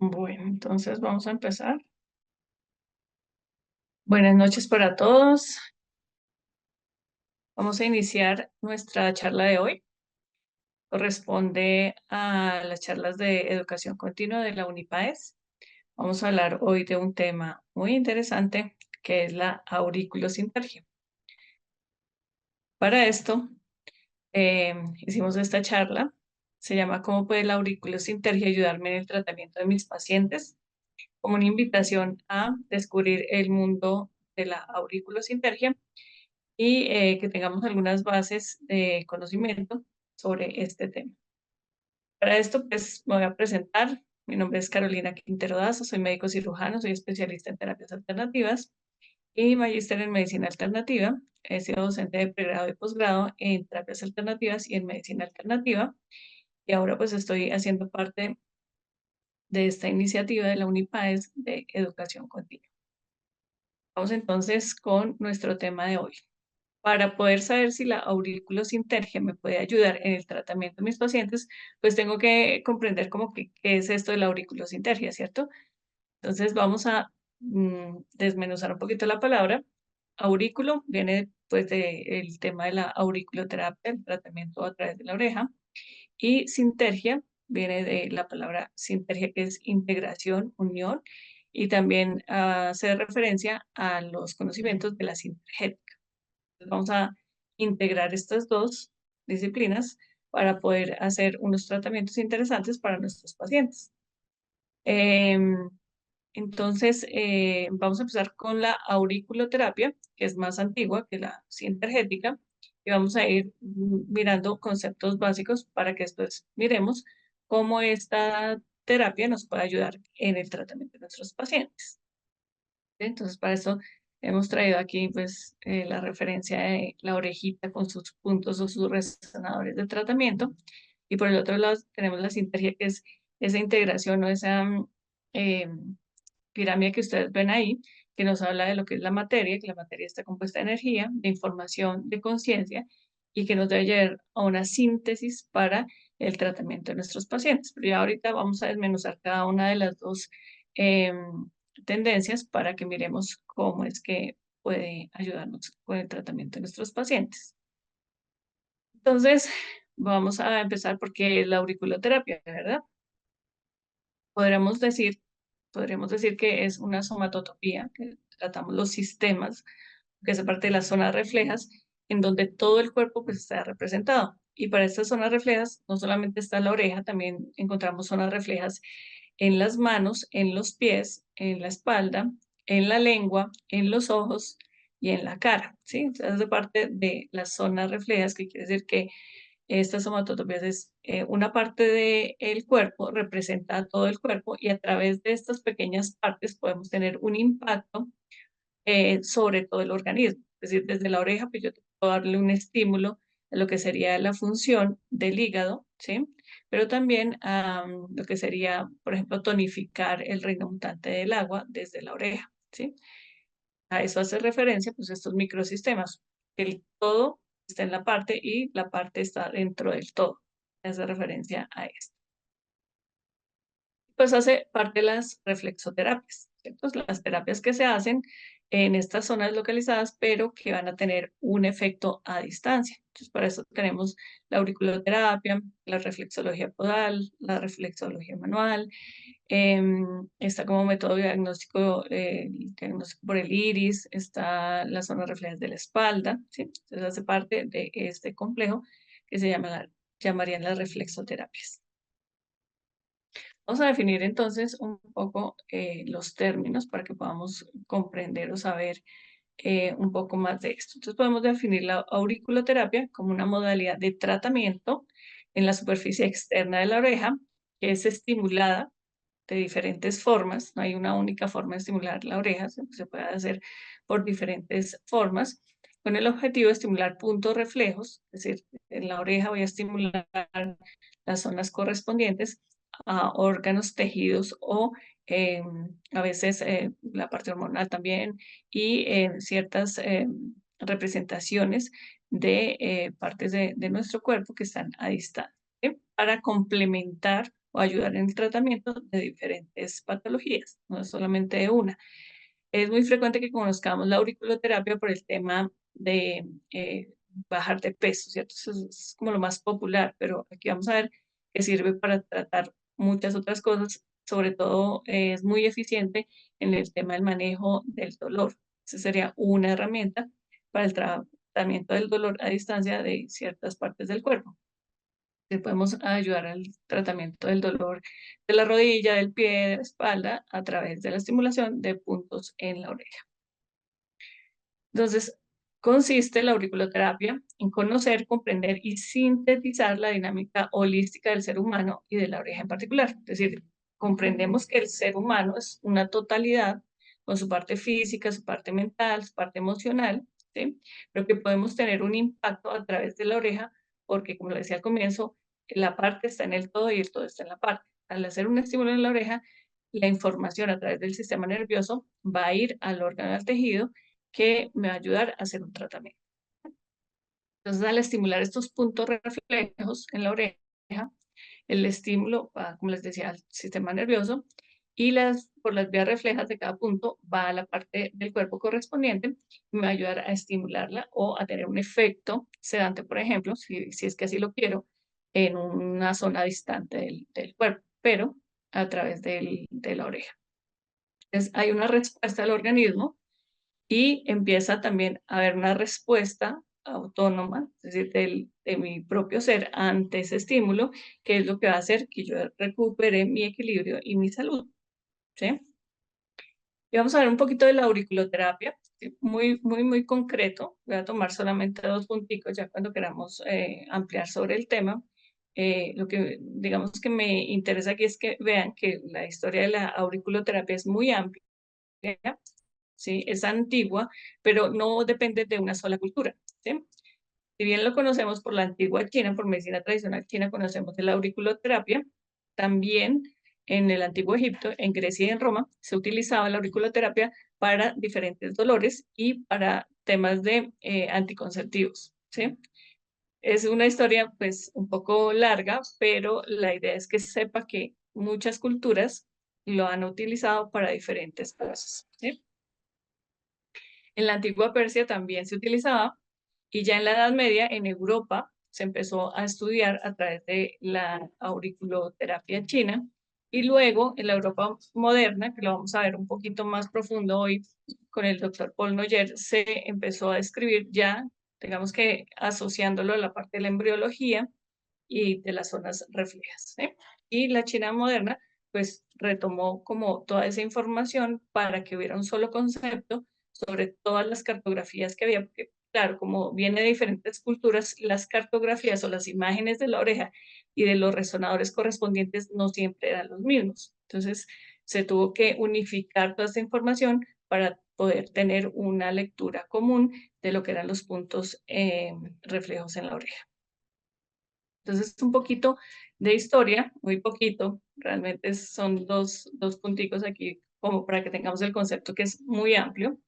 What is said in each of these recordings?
Bueno, entonces vamos a empezar. Buenas noches para todos. Vamos a iniciar nuestra charla de hoy. Corresponde a las charlas de educación continua de la Unipaes. Vamos a hablar hoy de un tema muy interesante que es la auriculosintergia. Para esto, hicimos esta charla. Se llama ¿Cómo puede la auriculosintergia ayudarme en el tratamiento de mis pacientes? Como una invitación a descubrir el mundo de la auriculosintergia y que tengamos algunas bases de conocimiento sobre este tema. Para esto, pues, me voy a presentar. Mi nombre es Carolina Quintero Daza, soy médico cirujano, soy especialista en terapias alternativas y magíster en medicina alternativa. He sido docente de pregrado y posgrado en terapias alternativas y en medicina alternativa. Y ahora pues estoy haciendo parte de esta iniciativa de la Unipaes de educación continua. Vamos entonces con nuestro tema de hoy. Para poder saber si la auriculosintergia me puede ayudar en el tratamiento de mis pacientes, pues tengo que comprender como que qué es esto de la auriculosintergia, ¿cierto? Entonces vamos a desmenuzar un poquito la palabra. Aurículo viene pues del tema de la auriculoterapia, el tratamiento a través de la oreja, y sintergia viene de la palabra sintergia, que es integración, unión, y también hace referencia a los conocimientos de la sintergética. Vamos a integrar estas dos disciplinas para poder hacer unos tratamientos interesantes para nuestros pacientes. Em, entonces, vamos a empezar con la auriculoterapia, que es más antigua que la sintergética, y vamos a ir mirando conceptos básicos para que después miremos cómo esta terapia nos puede ayudar en el tratamiento de nuestros pacientes. Entonces, para eso hemos traído aquí pues la referencia de la orejita con sus puntos o sus resonadores de tratamiento. Y por el otro lado tenemos la sintergia, que es esa integración o esa eh, pirámide que ustedes ven ahí, que nos habla de lo que es la materia, que la materia está compuesta de energía, de información, de conciencia, y que nos debe llevar a una síntesis para el tratamiento de nuestros pacientes. Pero ya ahorita vamos a desmenuzar cada una de las dos tendencias para que miremos cómo es que puede ayudarnos con el tratamiento de nuestros pacientes. Entonces, vamos a empezar porque la auriculoterapia, ¿verdad? Podríamos decir que es una somatotopía, que tratamos los sistemas, que es parte de las zonas reflejas, en donde todo el cuerpo pues está representado. Y para estas zonas reflejas no solamente está la oreja, también encontramos zonas reflejas en las manos, en los pies, en la espalda, en la lengua, en los ojos y en la cara, ¿sí? Entonces, es parte de las zonas reflejas, que quiere decir que estas somatotopías es una parte del cuerpo, representa todo el cuerpo y a través de estas pequeñas partes podemos tener un impacto sobre todo el organismo. Es decir, desde la oreja, pues yo puedo darle un estímulo a lo que sería la función del hígado, ¿sí? Pero también a lo que sería, por ejemplo, tonificar el reino mutante del agua desde la oreja, ¿sí? A eso hace referencia, pues, estos microsistemas. El todo está en la parte y la parte está dentro del todo. Hace referencia a esto. Pues hace parte de las reflexoterapias, ¿cierto? Las terapias que se hacen en estas zonas localizadas, pero que van a tener un efecto a distancia. Entonces, para eso tenemos la auriculoterapia, la reflexología podal, la reflexología manual, está como método diagnóstico, el diagnóstico por el iris, está la zona reflejas de la espalda, ¿sí? Entonces hace parte de este complejo que se llamarían las reflexoterapias. Vamos a definir entonces un poco los términos para que podamos comprender o saber un poco más de esto. Entonces podemos definir la auriculoterapia como una modalidad de tratamiento en la superficie externa de la oreja que es estimulada de diferentes formas. No hay una única forma de estimular la oreja, se puede hacer por diferentes formas, con el objetivo de estimular puntos reflejos, es decir, en la oreja voy a estimular las zonas correspondientes a órganos, tejidos o a veces la parte hormonal también y ciertas representaciones de partes de nuestro cuerpo que están a distancia, ¿sí? Para complementar o ayudar en el tratamiento de diferentes patologías, no es solamente de una. Es muy frecuente que conozcamos la auriculoterapia por el tema de bajar de peso, ¿cierto? Eso es como lo más popular, pero aquí vamos a ver que sirve para tratar muchas otras cosas, sobre todo es muy eficiente en el tema del manejo del dolor. Esa sería una herramienta para el tratamiento del dolor a distancia de ciertas partes del cuerpo. Le podemos ayudar al tratamiento del dolor de la rodilla, del pie, de la espalda, a través de la estimulación de puntos en la oreja. Entonces, consiste la auriculoterapia en conocer, comprender y sintetizar la dinámica holística del ser humano y de la oreja en particular. Es decir, comprendemos que el ser humano es una totalidad con su parte física, su parte mental, su parte emocional, ¿sí? Pero que podemos tener un impacto a través de la oreja porque, como lo decía al comienzo, la parte está en el todo y el todo está en la parte. Al hacer un estímulo en la oreja, la información a través del sistema nervioso va a ir al órgano del tejido que me va a ayudar a hacer un tratamiento. Entonces, al estimular estos puntos reflejos en la oreja, el estímulo va, como les decía, al sistema nervioso y por las vías reflejas de cada punto va a la parte del cuerpo correspondiente y me va a ayudar a estimularla o a tener un efecto sedante, por ejemplo, si es que así lo quiero, en una zona distante del cuerpo, pero a través de la oreja. Entonces, hay una respuesta del organismo y empieza también a haber una respuesta autónoma, es decir, de mi propio ser ante ese estímulo, que es lo que va a hacer que yo recupere mi equilibrio y mi salud, ¿sí? Y vamos a ver un poquito de la auriculoterapia, ¿sí? Muy concreto. Voy a tomar solamente 2 punticos ya cuando queramos ampliar sobre el tema. Lo que digamos que me interesa aquí es que vean que la historia de la auriculoterapia es muy amplia, ¿sí? Es antigua, pero no depende de una sola cultura, ¿sí? Si bien lo conocemos por la antigua China, por medicina tradicional china, conocemos de la auriculoterapia, también en el antiguo Egipto, en Grecia y en Roma, se utilizaba la auriculoterapia para diferentes dolores y para temas de anticonceptivos, ¿sí? Es una historia pues un poco larga, pero la idea es que sepa que muchas culturas lo han utilizado para diferentes cosas, ¿sí? En la antigua Persia también se utilizaba y ya en la Edad Media en Europa se empezó a estudiar a través de la auriculoterapia china y luego en la Europa moderna, que lo vamos a ver un poquito más profundo hoy con el doctor Paul Noyer, se empezó a describir ya, digamos que asociándolo a la parte de la embriología y de las zonas reflejas, ¿sí? Y la China moderna pues retomó como toda esa información para que hubiera un solo concepto sobre todas las cartografías que había, porque claro, como viene de diferentes culturas, las cartografías o las imágenes de la oreja y de los resonadores correspondientes no siempre eran los mismos. Entonces, se tuvo que unificar toda esta información para poder tener una lectura común de lo que eran los puntos reflejos en la oreja. Entonces, un poquito de historia, muy poquito, realmente son dos punticos aquí como para que tengamos el concepto que es muy amplio.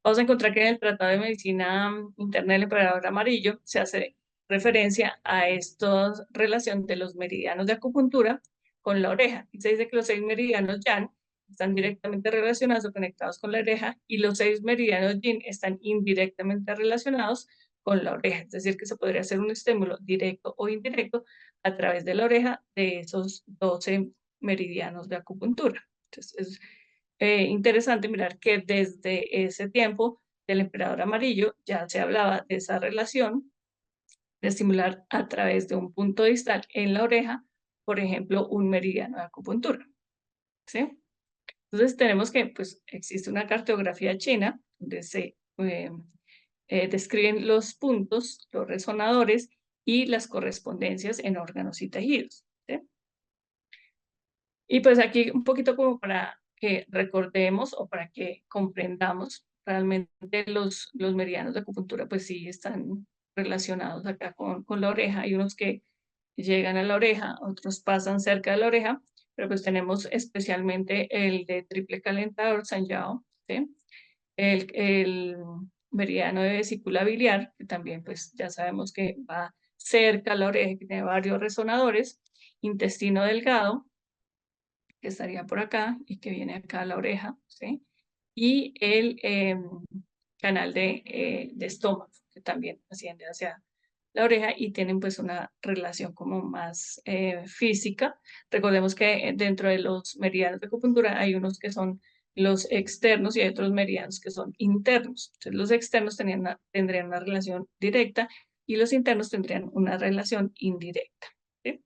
Vamos a encontrar que en el Tratado de Medicina Interna del Emperador Amarillo se hace referencia a esta relación de los meridianos de acupuntura con la oreja. Y se dice que los 6 meridianos Yang están directamente relacionados o conectados con la oreja y los 6 meridianos Yin están indirectamente relacionados con la oreja. Es decir, que se podría hacer un estímulo directo o indirecto a través de la oreja de esos 12 meridianos de acupuntura. Entonces, es interesante mirar que desde ese tiempo del emperador amarillo ya se hablaba de esa relación de estimular a través de un punto distal en la oreja, por ejemplo, un meridiano de acupuntura, ¿sí? Entonces tenemos que pues existe una cartografía china donde se describen los puntos, los resonadores y las correspondencias en órganos y tejidos, ¿sí? Y pues aquí un poquito como para que recordemos o para que comprendamos realmente los meridianos de acupuntura, pues sí están relacionados acá con la oreja. Hay unos que llegan a la oreja, otros pasan cerca de la oreja, pero pues tenemos especialmente el de triple calentador, Sanjiao, ¿sí? El meridiano de vesícula biliar, que también pues ya sabemos que va cerca a la oreja, que tiene varios resonadores, intestino delgado, que estaría por acá y que viene acá a la oreja, ¿sí? Y el canal de estómago, que también asciende hacia la oreja y tienen pues una relación como más física. Recordemos que dentro de los meridianos de acupuntura hay unos que son los externos y hay otros meridianos que son internos. Entonces los externos tendrían una relación directa y los internos tendrían una relación indirecta. ¿Sí?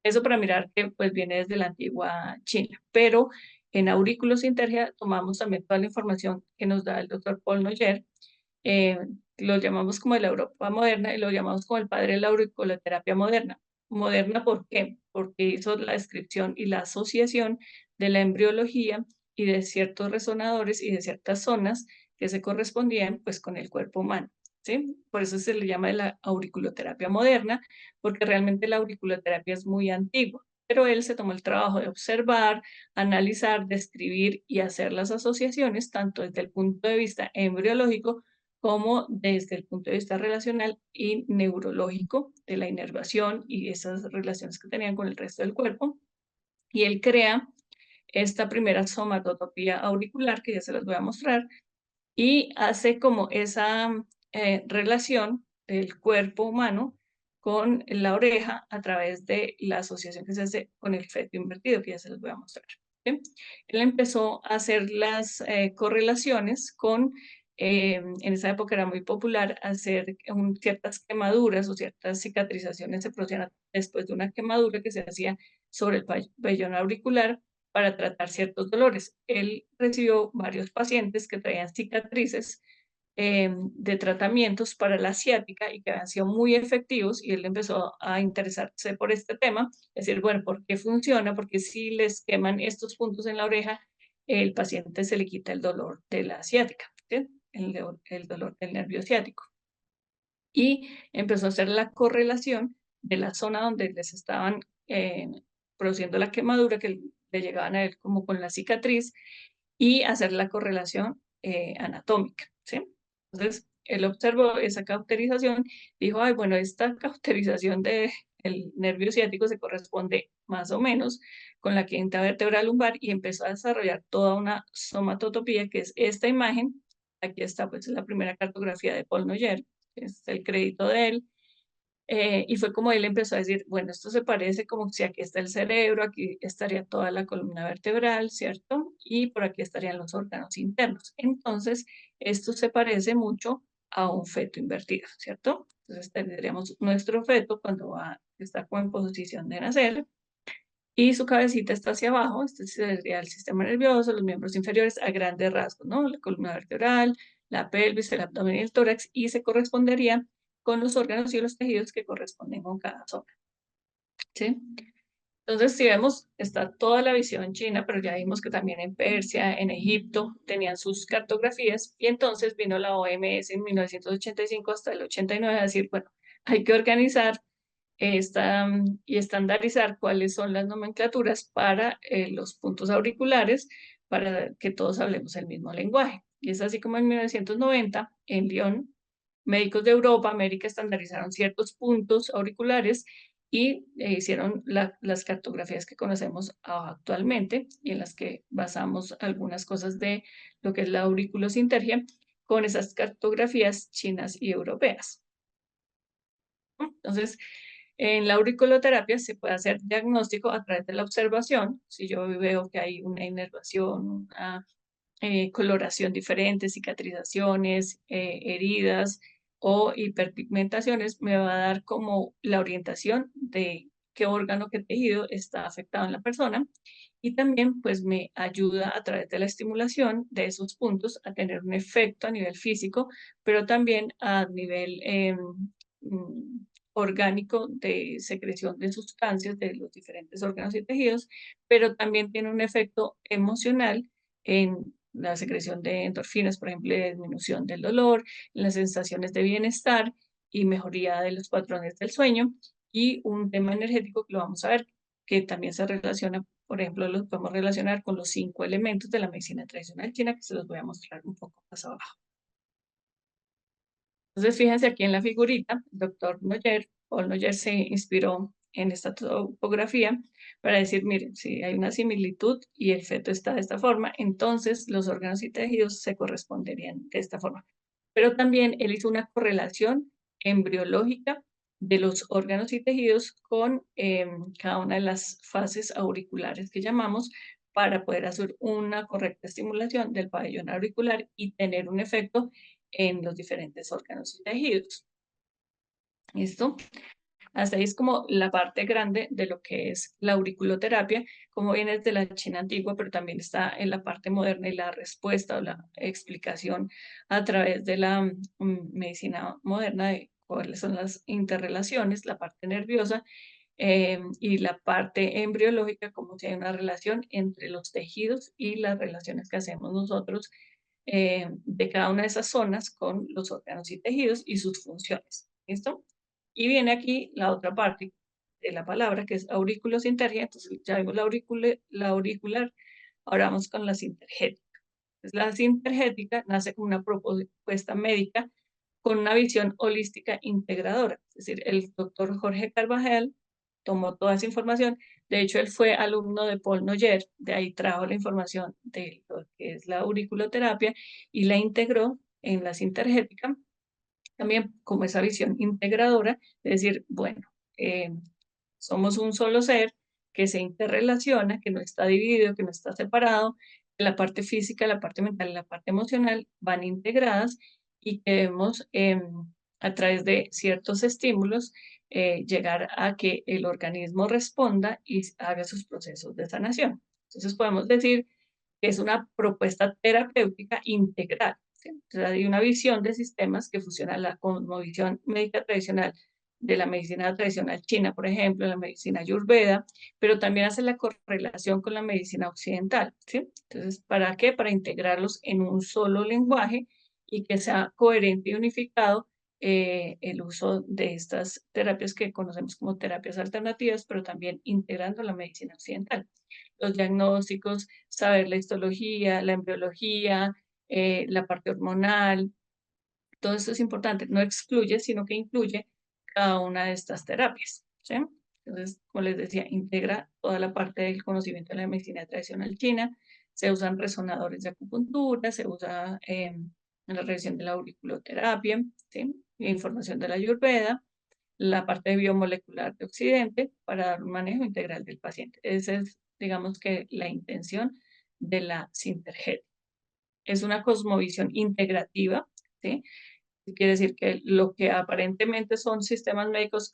Eso para mirar que pues viene desde la antigua China, pero en Aurículos Intergia tomamos también toda la información que nos da el doctor Paul Noyer, eh, lo llamamos como de la Europa moderna y lo llamamos como el padre de la auriculoterapia moderna. Moderna, ¿por qué? Porque hizo la descripción y la asociación de la embriología y de ciertos resonadores y de ciertas zonas que se correspondían pues con el cuerpo humano, ¿sí? Por eso se le llama la auriculoterapia moderna, porque realmente la auriculoterapia es muy antigua, pero él se tomó el trabajo de observar, analizar, describir y hacer las asociaciones tanto desde el punto de vista embriológico como desde el punto de vista relacional y neurológico de la inervación y esas relaciones que tenían con el resto del cuerpo. Y él crea esta primera somatotopía auricular, que ya se las voy a mostrar, y hace como esa relación del cuerpo humano con la oreja a través de la asociación que se hace con el feto invertido, que ya se los voy a mostrar. ¿Sí? Él empezó a hacer las correlaciones con, en esa época era muy popular hacer ciertas quemaduras o ciertas cicatrizaciones se producían después de una quemadura que se hacía sobre el pabellón auricular para tratar ciertos dolores. Él recibió varios pacientes que traían cicatrices de tratamientos para la ciática y que habían sido muy efectivos y él empezó a interesarse por este tema, es decir, bueno, ¿por qué funciona? Porque si les queman estos puntos en la oreja, el paciente se le quita el dolor de la ciática, ¿sí? El dolor del nervio ciático. Y empezó a hacer la correlación de la zona donde les estaban produciendo la quemadura que le llegaban a él como con la cicatriz y hacer la correlación anatómica, ¿sí? Entonces, él observó esa cauterización, dijo, ay, bueno, esta cauterización del nervio ciático se corresponde más o menos con la quinta vértebra lumbar y empezó a desarrollar toda una somatotopía, que es esta imagen. Aquí está, pues, la primera cartografía de Paul Noyer, que es el crédito de él. Y fue como él empezó a decir, bueno, esto se parece como si aquí está el cerebro, aquí estaría toda la columna vertebral, ¿cierto? Y por aquí estarían los órganos internos. Entonces, esto se parece mucho a un feto invertido, ¿cierto? Entonces, tendríamos nuestro feto cuando está como en posición de nacer y su cabecita está hacia abajo, este sería el sistema nervioso, los miembros inferiores a grandes rasgos, ¿no? La columna vertebral, la pelvis, el abdomen y el tórax, y se correspondería con los órganos y los tejidos que corresponden con cada zona, ¿sí? Entonces, si vemos, está toda la visión china, pero ya vimos que también en Persia, en Egipto, tenían sus cartografías, y entonces vino la OMS en 1985 hasta el 89 a decir, bueno, hay que organizar y estandarizar cuáles son las nomenclaturas para los puntos auriculares para que todos hablemos el mismo lenguaje. Y es así como en 1990, en Lyon, médicos de Europa, América estandarizaron ciertos puntos auriculares y hicieron las cartografías que conocemos actualmente y en las que basamos algunas cosas de lo que es la auriculosintergia con esas cartografías chinas y europeas. Entonces, en la auriculoterapia se puede hacer diagnóstico a través de la observación. Si yo veo que hay una inervación, una coloración diferente, cicatrizaciones, heridas o hiperpigmentaciones, me va a dar como la orientación de qué órgano, qué tejido está afectado en la persona. Y también pues me ayuda a través de la estimulación de esos puntos a tener un efecto a nivel físico, pero también a nivel orgánico de secreción de sustancias de los diferentes órganos y tejidos, pero también tiene un efecto emocional en la secreción de endorfinas, por ejemplo, de disminución del dolor, en las sensaciones de bienestar y mejoría de los patrones del sueño. Y un tema energético que lo vamos a ver, que también se relaciona, por ejemplo, lo podemos relacionar con los 5 elementos de la medicina tradicional china, que se los voy a mostrar un poco más abajo. Entonces, fíjense aquí en la figurita, el doctor Noyer, Paul Noyer se inspiró en esta topografía para decir, miren, si hay una similitud y el feto está de esta forma, entonces los órganos y tejidos se corresponderían de esta forma. Pero también él hizo una correlación embriológica de los órganos y tejidos con cada una de las fases auriculares que llamamos para poder hacer una correcta estimulación del pabellón auricular y tener un efecto en los diferentes órganos y tejidos. ¿Listo? Hasta ahí es como la parte grande de lo que es la auriculoterapia, como viene desde la China antigua, pero también está en la parte moderna y la respuesta o la explicación a través de la medicina moderna de cuáles son las interrelaciones, la parte nerviosa y la parte embriológica, como si hay una relación entre los tejidos y las relaciones que hacemos nosotros de cada una de esas zonas con los órganos y tejidos y sus funciones. ¿Listo? Y viene aquí la otra parte de la palabra, que es auriculosintergia. Entonces ya vimos la auricular, ahora vamos con la sintergética. Entonces, la sintergética nace como una propuesta médica con una visión holística integradora. Es decir, el doctor Jorge Carvajal tomó toda esa información. De hecho, él fue alumno de Paul Noyer, de ahí trajo la información de lo que es la auriculoterapia y la integró en la sintergética, también como esa visión integradora, es decir, bueno, somos un solo ser que se interrelaciona, que no está dividido, que no está separado, que la parte física, la parte mental y la parte emocional van integradas y que debemos a través de ciertos estímulos llegar a que el organismo responda y haga sus procesos de sanación. Entonces podemos decir que es una propuesta terapéutica integral. ¿Sí? Entonces hay una visión de sistemas que fusiona la cosmovisión médica tradicional de la medicina tradicional china, por ejemplo, la medicina ayurveda, pero también hace la correlación con la medicina occidental. ¿Sí? Entonces, ¿para qué? Para integrarlos en un solo lenguaje y que sea coherente y unificado el uso de estas terapias que conocemos como terapias alternativas, pero también integrando la medicina occidental. Los diagnósticos, saber la histología, la embriología, la parte hormonal, todo esto es importante. No excluye, sino que incluye cada una de estas terapias. ¿Sí? Entonces, como les decía, integra toda la parte del conocimiento de la medicina tradicional china. Se usan resonadores de acupuntura, se usa en la revisión de la auriculoterapia, ¿sí? Información de la ayurveda, la parte biomolecular de Occidente para dar un manejo integral del paciente. Esa es, digamos que, la intención de la Sinterget. Es una cosmovisión integrativa, ¿sí? Quiere decir que lo que aparentemente son sistemas médicos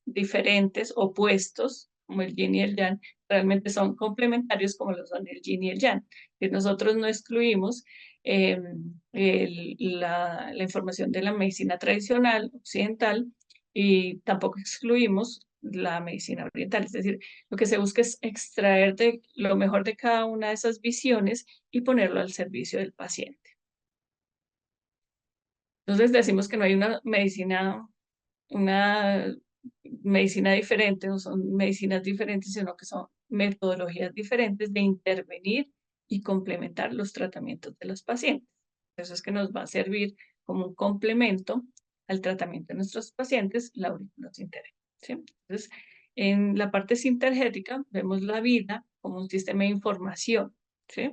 diferentes, opuestos, como el yin y el yang, realmente son complementarios como lo son el yin y el yang. Que nosotros no excluimos la información de la medicina tradicional occidental y tampoco excluimos la medicina oriental. Es decir, lo que se busca es extraer de lo mejor de cada una de esas visiones y ponerlo al servicio del paciente. Entonces decimos que no hay una medicina diferente, no son medicinas diferentes, sino que son metodologías diferentes de intervenir y complementar los tratamientos de los pacientes. Eso es que nos va a servir como un complemento al tratamiento de nuestros pacientes, la auriculosintergia. ¿Sí? Entonces, en la parte sintergética vemos la vida como un sistema de información. ¿Sí?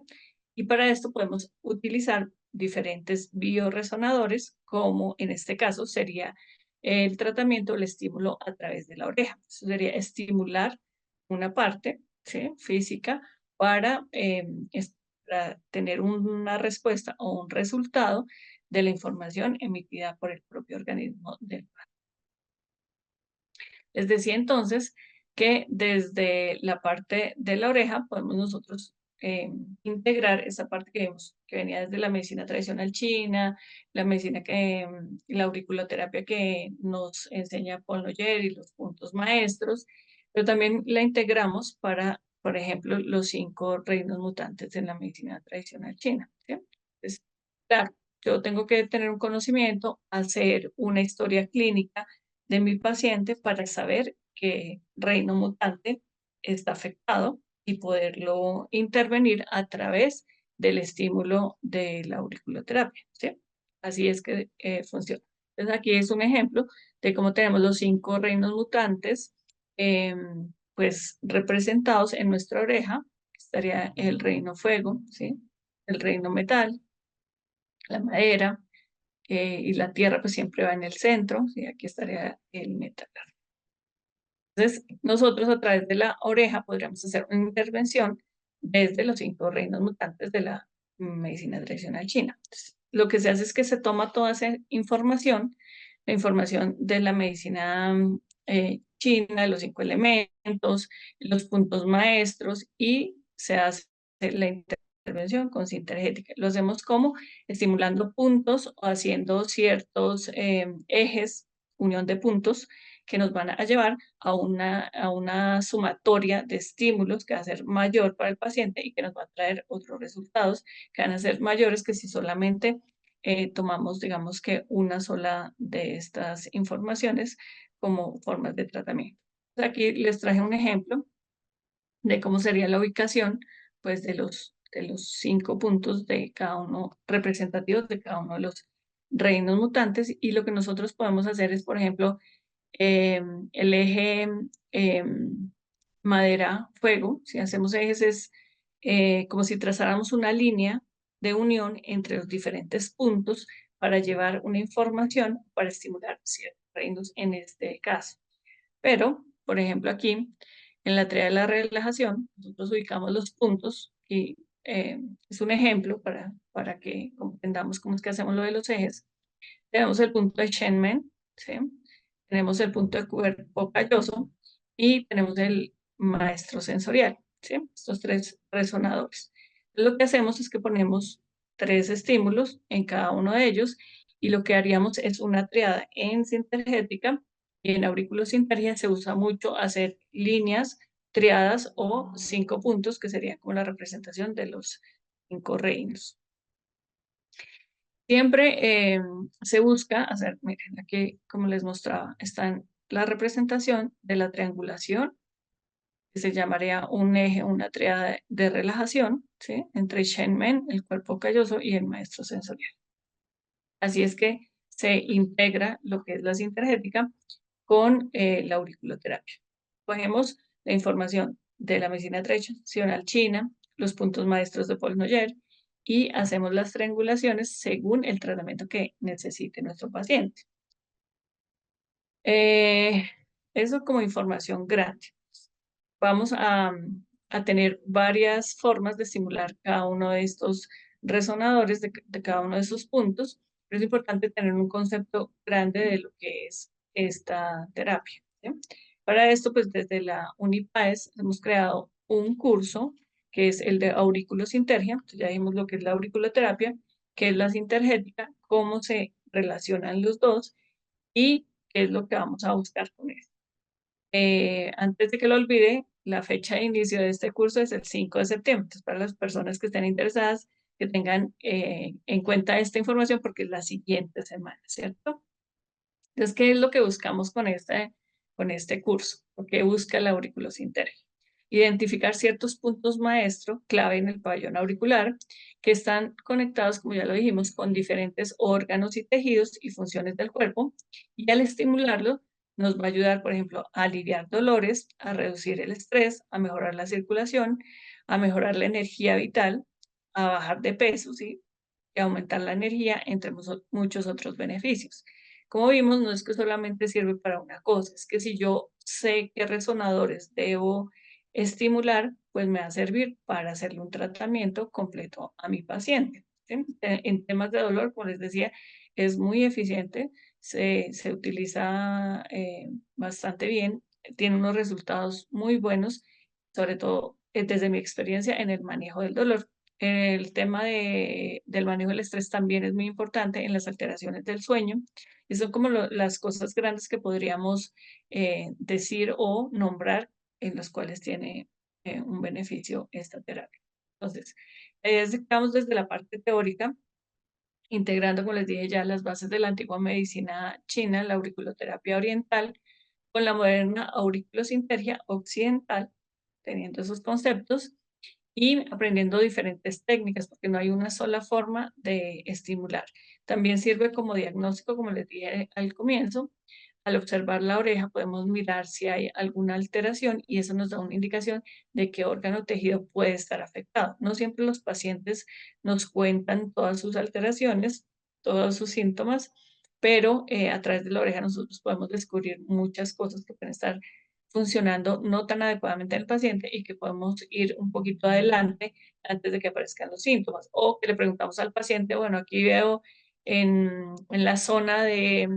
Y para esto podemos utilizar diferentes bioresonadores, como en este caso sería el tratamiento, el estímulo a través de la oreja. Eso sería estimular una parte, ¿sí? Física para, para tener una respuesta o un resultado de la información emitida por el propio organismo del paciente. Les decía entonces que desde la parte de la oreja podemos nosotros integrar esa parte que vemos que venía desde la medicina tradicional china, la medicina la auriculoterapia que nos enseña Paul Noyer y los puntos maestros, pero también la integramos para, por ejemplo, los 5 reinos mutantes en la medicina tradicional china. ¿Sí? Entonces, claro, yo tengo que tener un conocimiento, hacer una historia clínica de mi paciente para saber qué reino mutante está afectado y poderlo intervenir a través del estímulo de la auriculoterapia. ¿Sí? Así es que funciona. Entonces aquí es un ejemplo de cómo tenemos los 5 reinos mutantes pues representados en nuestra oreja. Estaría el reino fuego, ¿sí? El reino metal, la madera, y la tierra pues siempre va en el centro, ¿sí? Aquí estaría el metal. Entonces, nosotros a través de la oreja podríamos hacer una intervención desde los 5 reinos mutantes de la medicina tradicional china. Entonces, lo que se hace es que se toma toda esa información, la información de la medicina china, los 5 elementos, los puntos maestros, y se hace la intervención con sintergética. Lo hacemos como estimulando puntos o haciendo ciertos ejes, unión de puntos, que nos van a llevar a una sumatoria de estímulos que va a ser mayor para el paciente y que nos va a traer otros resultados que van a ser mayores que si solamente tomamos, digamos que una sola de estas informaciones como formas de tratamiento. Aquí les traje un ejemplo de cómo sería la ubicación, pues, de los 5 puntos de cada uno, representativos de cada uno de los reinos mutantes. Y lo que nosotros podemos hacer es, por ejemplo, el eje madera-fuego. Si hacemos ejes es como si trazáramos una línea de unión entre los diferentes puntos para llevar una información para estimular ciertos reinos en este caso. Pero, por ejemplo, aquí en la tríada de la relajación, nosotros ubicamos los puntos y es un ejemplo para que comprendamos cómo es que hacemos lo de los ejes. Tenemos el punto de Shenmen, ¿sí? Tenemos el punto de cuerpo calloso y tenemos el maestro sensorial, ¿sí? Estos 3 resonadores. Lo que hacemos es que ponemos 3 estímulos en cada uno de ellos y lo que haríamos es una triada en sintergética, y en auriculosintergia se usa mucho hacer líneas, triadas o 5 puntos, que sería como la representación de los 5 reinos. Siempre se busca hacer, miren, aquí como les mostraba, está en la representación de la triangulación, que se llamaría un eje, una triada de relajación, ¿sí? Entre Shen-Men, el cuerpo calloso, y el maestro sensorial. Así es que se integra lo que es la sintergética con la auriculoterapia. Cogemos la información de la medicina tradicional china, los puntos maestros de Paul Noyer, y hacemos las triangulaciones según el tratamiento que necesite nuestro paciente. Eso como información grande. Vamos a tener varias formas de estimular cada uno de estos resonadores, de cada uno de esos puntos, pero es importante tener un concepto grande de lo que es esta terapia, ¿sí? Para esto, pues desde la Unipaes hemos creado un curso que es el de auriculosintergia. Entonces, ya vimos lo que es la auriculoterapia, qué es la sintergética, cómo se relacionan los dos y qué es lo que vamos a buscar con esto. Antes de que lo olvide, la fecha de inicio de este curso es el 5 de septiembre. Entonces, para las personas que estén interesadas, que tengan en cuenta esta información porque es la siguiente semana, ¿cierto? Entonces, ¿qué es lo que buscamos con este curso? ¿O qué busca el auriculosintergia? Identificar ciertos puntos maestro clave en el pabellón auricular que están conectados, como ya lo dijimos, con diferentes órganos y tejidos y funciones del cuerpo, y al estimularlo nos va a ayudar, por ejemplo, a aliviar dolores, a reducir el estrés, a mejorar la circulación, a mejorar la energía vital, a bajar de peso, ¿sí? Y aumentar la energía, entre muchos otros beneficios. Como vimos, no es que solamente sirve para una cosa, es que si yo sé qué resonadores debo estimular, pues me va a servir para hacerle un tratamiento completo a mi paciente, ¿sí? En temas de dolor, como les decía, es muy eficiente, se utiliza bastante bien, tiene unos resultados muy buenos, sobre todo desde mi experiencia en el manejo del dolor. El tema del manejo del estrés también es muy importante en las alteraciones del sueño. Y son como las cosas grandes que podríamos decir o nombrar en las cuales tiene un beneficio esta terapia. Entonces, estamos desde la parte teórica, integrando, como les dije ya, las bases de la antigua medicina china, la auriculoterapia oriental, con la moderna auriculosintergia occidental, teniendo esos conceptos y aprendiendo diferentes técnicas, porque no hay una sola forma de estimular. También sirve como diagnóstico, como les dije al comienzo, al observar la oreja podemos mirar si hay alguna alteración y eso nos da una indicación de qué órgano o tejido puede estar afectado. No siempre los pacientes nos cuentan todas sus alteraciones, todos sus síntomas, pero a través de la oreja nosotros podemos descubrir muchas cosas que pueden estar funcionando no tan adecuadamente en el paciente y que podemos ir un poquito adelante antes de que aparezcan los síntomas. O que le preguntamos al paciente, bueno, aquí veo en la zona de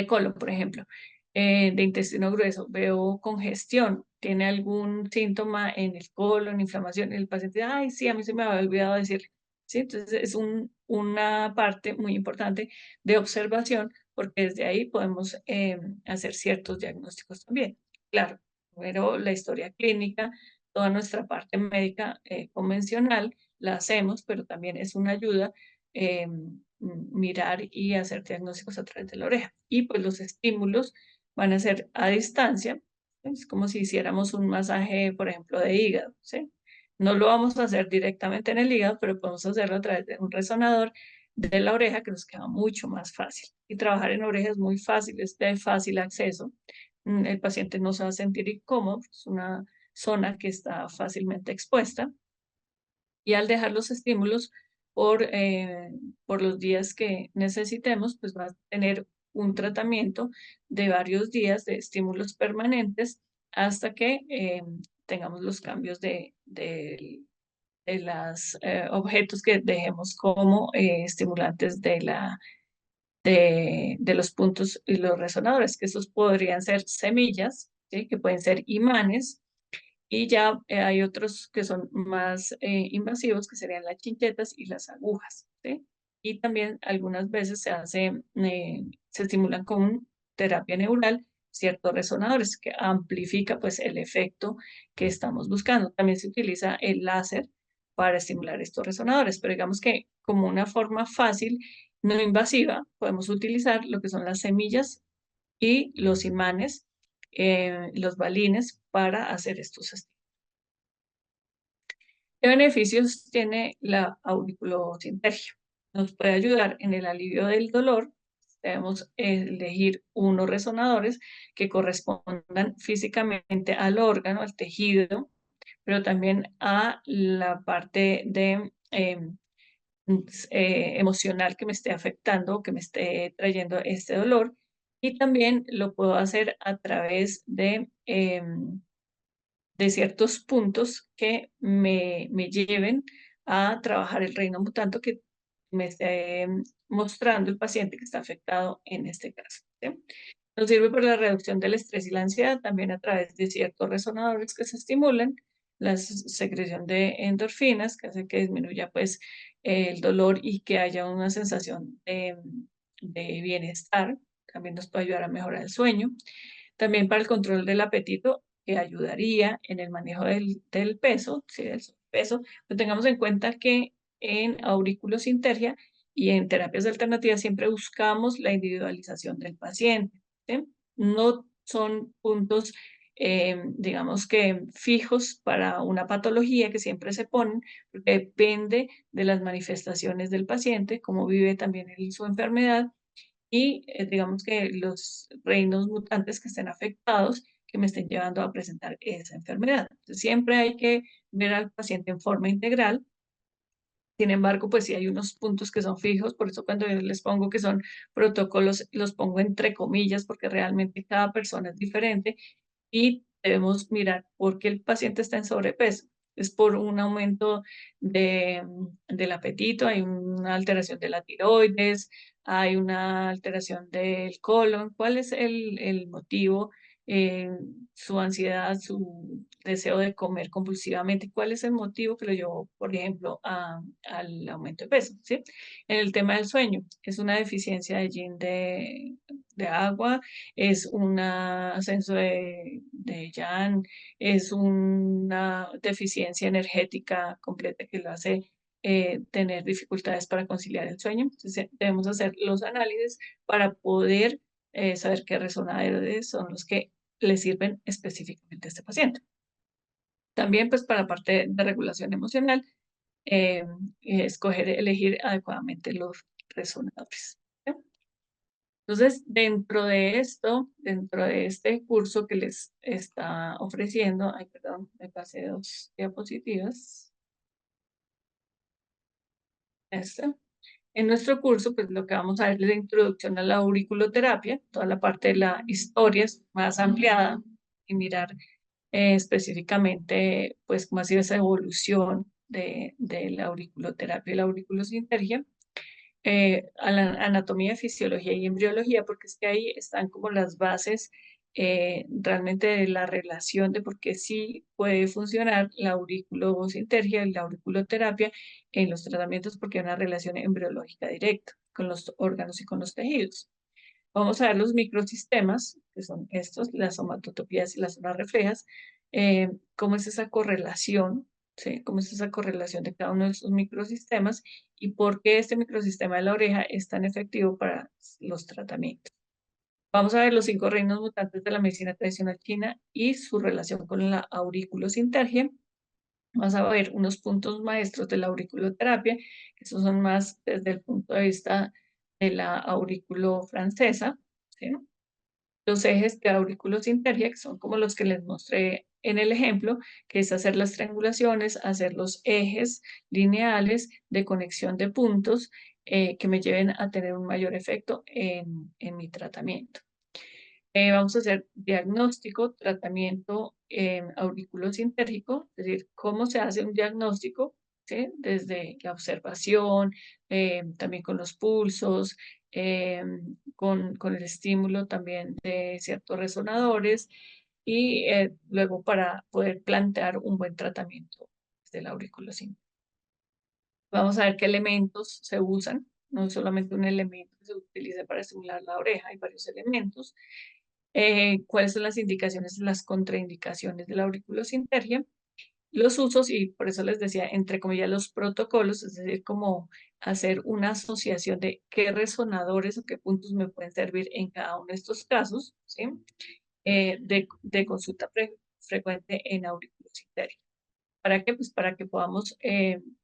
colon, por ejemplo, de intestino grueso, veo congestión, tiene algún síntoma en el colon, inflamación, el paciente, ay, sí, a mí se me había olvidado decirle. ¿Sí? Entonces es una parte muy importante de observación porque desde ahí podemos hacer ciertos diagnósticos también. Claro, pero la historia clínica, toda nuestra parte médica convencional la hacemos, pero también es una ayuda mirar y hacer diagnósticos a través de la oreja. Y pues los estímulos van a ser a distancia, es como si hiciéramos un masaje, por ejemplo, de hígado, ¿sí? No lo vamos a hacer directamente en el hígado, pero podemos hacerlo a través de un resonador de la oreja que nos queda mucho más fácil. Y trabajar en oreja es muy fácil, es de fácil acceso. El paciente no se va a sentir incómodo, es una zona que está fácilmente expuesta y al dejar los estímulos por los días que necesitemos, pues va a tener un tratamiento de varios días de estímulos permanentes hasta que tengamos los cambios de los objetos que dejemos como estimulantes de los puntos y los resonadores, que esos podrían ser semillas, ¿sí? Que pueden ser imanes y ya hay otros que son más invasivos, que serían las chinchetas y las agujas, ¿sí? Y también algunas veces se estimulan con terapia neural ciertos resonadores que amplifica pues el efecto que estamos buscando. También se utiliza el láser para estimular estos resonadores, pero digamos que como una forma fácil, no invasiva, podemos utilizar lo que son las semillas y los imanes, los balines para hacer estos estímulos. ¿Qué beneficios tiene la auriculosintergia? Nos puede ayudar en el alivio del dolor. Debemos elegir unos resonadores que correspondan físicamente al órgano, al tejido, pero también a la parte de emocional que me esté afectando, que me esté trayendo este dolor. Y también lo puedo hacer a través de ciertos puntos que me lleven a trabajar el reino mutante que me esté mostrando el paciente que está afectado en este caso. ¿Sí? Nos sirve para la reducción del estrés y la ansiedad, también a través de ciertos resonadores que se estimulan, la secreción de endorfinas, que hace que disminuya pues el dolor y que haya una sensación de bienestar. También nos puede ayudar a mejorar el sueño. También para el control del apetito, que ayudaría en el manejo del peso, ¿sí? Del peso. Pero tengamos en cuenta que en auriculosintergia y en terapias alternativas siempre buscamos la individualización del paciente, ¿sí? No son puntos, digamos que fijos para una patología que siempre se ponen, porque depende de las manifestaciones del paciente, cómo vive también su enfermedad y digamos que los reinos mutantes que estén afectados que me estén llevando a presentar esa enfermedad. Entonces, siempre hay que ver al paciente en forma integral. Sin embargo, pues sí hay unos puntos que son fijos, por eso cuando yo les pongo que son protocolos, los pongo entre comillas, porque realmente cada persona es diferente y debemos mirar por qué el paciente está en sobrepeso. Es por un aumento del apetito, hay una alteración de la tiroides, hay una alteración del colon. ¿Cuál es el motivo? eh, Su ansiedad, su deseo de comer compulsivamente. ¿Cuál es el motivo que lo llevó, por ejemplo, al aumento de peso? ¿Sí? En el tema del sueño, es una deficiencia de yin de agua, es un ascenso de Yang, es una deficiencia energética completa que lo hace tener dificultades para conciliar el sueño. Entonces, debemos hacer los análisis para poder saber qué resonadores son los que le sirven específicamente a este paciente. También, pues, para la parte de regulación emocional, eh, elegir adecuadamente los resonadores. ¿Sí? Entonces, dentro de esto, dentro de este curso que les está ofreciendo, ay, perdón, me pasé dos diapositivas. Este. En nuestro curso, pues lo que vamos a ver es la introducción a la auriculoterapia, toda la parte de la historia es más ampliada y mirar específicamente, pues, cómo ha sido esa evolución de la auriculoterapia y la auriculosintergia. A la anatomía, fisiología y embriología, porque es que ahí están como las bases realmente de la relación de por qué sí puede funcionar la auriculosintergia y la auriculoterapia en los tratamientos, porque hay una relación embriológica directa con los órganos y con los tejidos. Vamos a ver los microsistemas, que son estos, las somatotopías y las zonas reflejas, cómo es esa correlación, ¿sí? Cómo es esa correlación de cada uno de estos microsistemas y por qué este microsistema de la oreja es tan efectivo para los tratamientos. Vamos a ver los 5 reinos mutantes de la medicina tradicional china y su relación con la auriculosintergia. Vamos a ver unos puntos maestros de la auriculoterapia, que esos son más desde el punto de vista de la aurículo francesa, ¿sí? Los ejes de auriculosintergia, que son como los que les mostré en el ejemplo, que es hacer las triangulaciones, hacer los ejes lineales de conexión de puntos que me lleven a tener un mayor efecto en mi tratamiento. Vamos a hacer diagnóstico, tratamiento auriculosintérgico, es decir, cómo se hace un diagnóstico, ¿sí? Desde la observación, también con los pulsos, eh, con el estímulo también de ciertos resonadores y luego para poder plantear un buen tratamiento desde la auriculosintergia. Vamos a ver qué elementos se usan, no solamente un elemento que se utiliza para estimular la oreja, hay varios elementos. Cuáles son las indicaciones y las contraindicaciones de la auriculosintergia, los usos y por eso les decía, entre comillas, los protocolos, es decir, como hacer una asociación de qué resonadores o qué puntos me pueden servir en cada uno de estos casos, ¿sí? De consulta frecuente en auriculosintergia. ¿Para qué? Pues para que podamos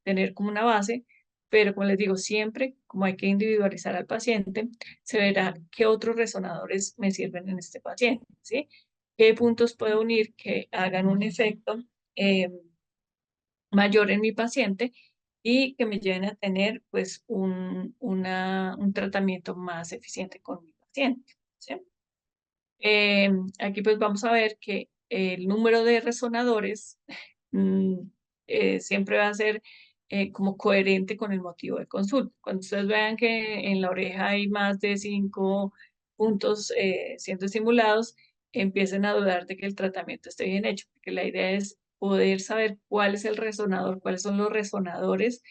tener como una base, pero como les digo, siempre, como hay que individualizar al paciente, se verá qué otros resonadores me sirven en este paciente, ¿sí? ¿Qué puntos puedo unir que hagan un efecto eh, mayor en mi paciente y que me lleven a tener pues un tratamiento más eficiente con mi paciente, ¿sí? Eh, Aquí pues vamos a ver que el número de resonadores mm, siempre va a ser como coherente con el motivo de consulta. Cuando ustedes vean que en la oreja hay más de 5 puntos siendo estimulados, empiecen a dudar de que el tratamiento esté bien hecho, porque la idea es poder saber cuál es el resonador, cuáles son los resonadores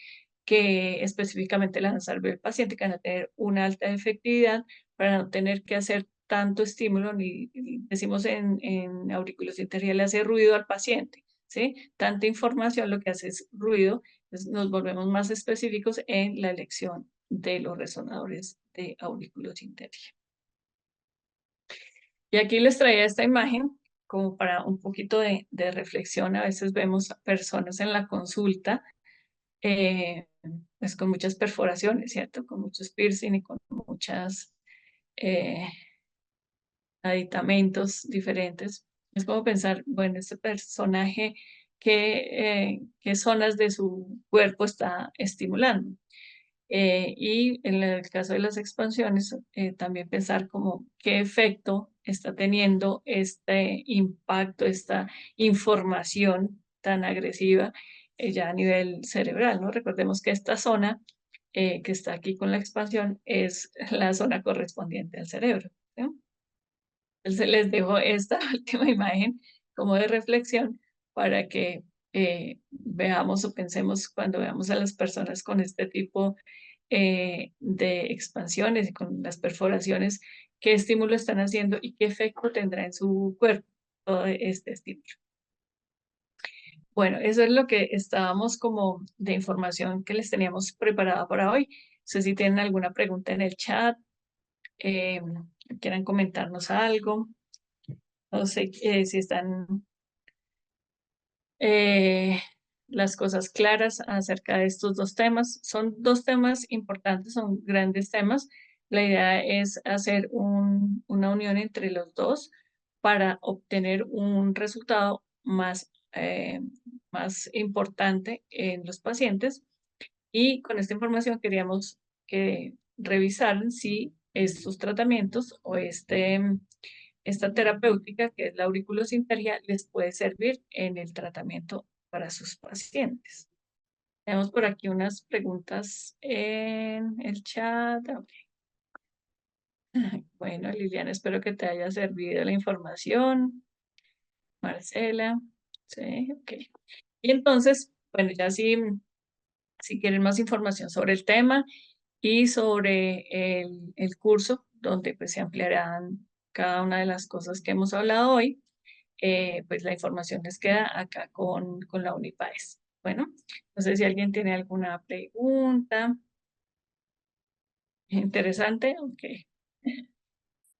que específicamente le van a servir al paciente, que van a tener una alta efectividad para no tener que hacer tanto estímulo, ni decimos en auriculosintergia le hace ruido al paciente, ¿sí? Tanta información lo que hace es ruido, entonces nos volvemos más específicos en la elección de los resonadores de auriculosintergia. Y aquí les traía esta imagen como para un poquito de reflexión. A veces vemos a personas en la consulta eh, pues con muchas perforaciones, ¿cierto? Con muchos piercing y con muchas eh, aditamentos diferentes. Es como pensar, bueno, este personaje, ¿qué zonas de su cuerpo está estimulando? Y en el caso de las expansiones, también pensar como qué efecto está teniendo este impacto, esta información tan agresiva ya a nivel cerebral, ¿no? Recordemos que esta zona que está aquí con la expansión es la zona correspondiente al cerebro, ¿no? Entonces les dejo esta última imagen como de reflexión para que veamos o pensemos cuando veamos a las personas con este tipo de expansiones y con las perforaciones, qué estímulo están haciendo y qué efecto tendrá en su cuerpo todo este estímulo. Bueno, eso es lo que estábamos como de información que les teníamos preparada para hoy. No sé si tienen alguna pregunta en el chat, eh, quieran comentarnos algo. No sé si están eh, las cosas claras acerca de estos dos temas. Son dos temas importantes, son grandes temas. La idea es hacer una unión entre los dos para obtener un resultado más importante en los pacientes. Y con esta información queríamos que revisaran si estos tratamientos o esta terapéutica, que es la auriculosintergia, les puede servir en el tratamiento para sus pacientes. Tenemos por aquí unas preguntas en el chat. Ok. Bueno, Liliana, espero que te haya servido la información. Marcela, sí, ok. Y entonces, bueno, ya si quieren más información sobre el tema y sobre el curso, donde pues se ampliarán cada una de las cosas que hemos hablado hoy, pues la información les queda acá con la Unipaes. Bueno, no sé si alguien tiene alguna pregunta. Interesante, ok.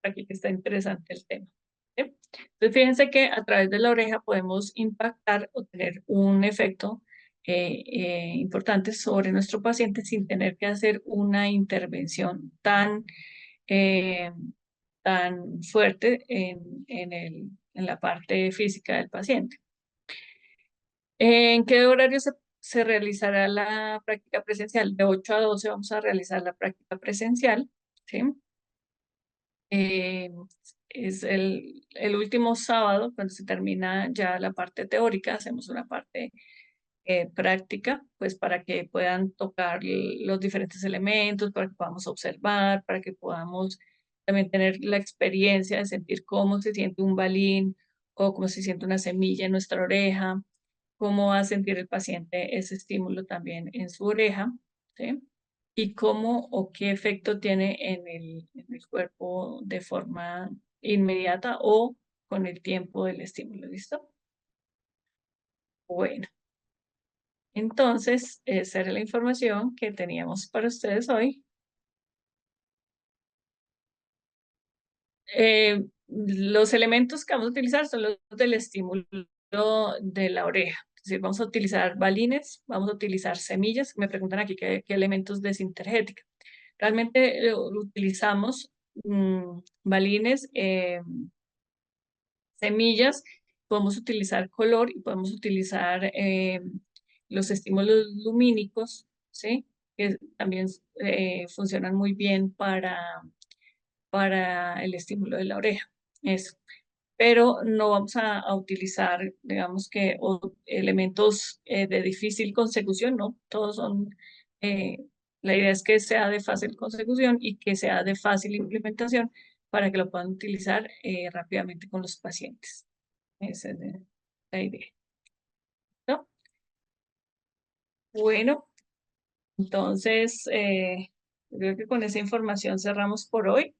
Aquí que está interesante el tema. ¿Sí? Entonces, fíjense que a través de la oreja podemos impactar o tener un efecto importante sobre nuestro paciente sin tener que hacer una intervención eh, tan fuerte en la parte física del paciente. ¿En qué horario se realizará la práctica presencial? De 8 a 12 vamos a realizar la práctica presencial, ¿sí? Eh, es el último sábado, cuando se termina ya la parte teórica, hacemos una parte práctica, pues para que puedan tocar los diferentes elementos, para que podamos observar, para que podamos también tener la experiencia de sentir cómo se siente un balín o cómo se siente una semilla en nuestra oreja, cómo va a sentir el paciente ese estímulo también en su oreja, ¿sí? Y cómo o qué efecto tiene en el cuerpo de forma inmediata o con el tiempo del estímulo, ¿listo? Bueno, entonces esa era la información que teníamos para ustedes hoy. Los elementos que vamos a utilizar son los del estímulo de la oreja. Es decir, vamos a utilizar balines, vamos a utilizar semillas. Me preguntan aquí qué elementos de sintergética. Realmente utilizamos balines, semillas, podemos utilizar color y podemos utilizar los estímulos lumínicos, ¿sí? Que también funcionan muy bien para el estímulo de la oreja. Eso. Pero no vamos a utilizar, digamos que, elementos de difícil consecución, ¿no? Todos son, eh, la idea es que sea de fácil consecución y que sea de fácil implementación para que lo puedan utilizar rápidamente con los pacientes. Esa es la idea, ¿no? Bueno, entonces, creo que con esa información cerramos por hoy.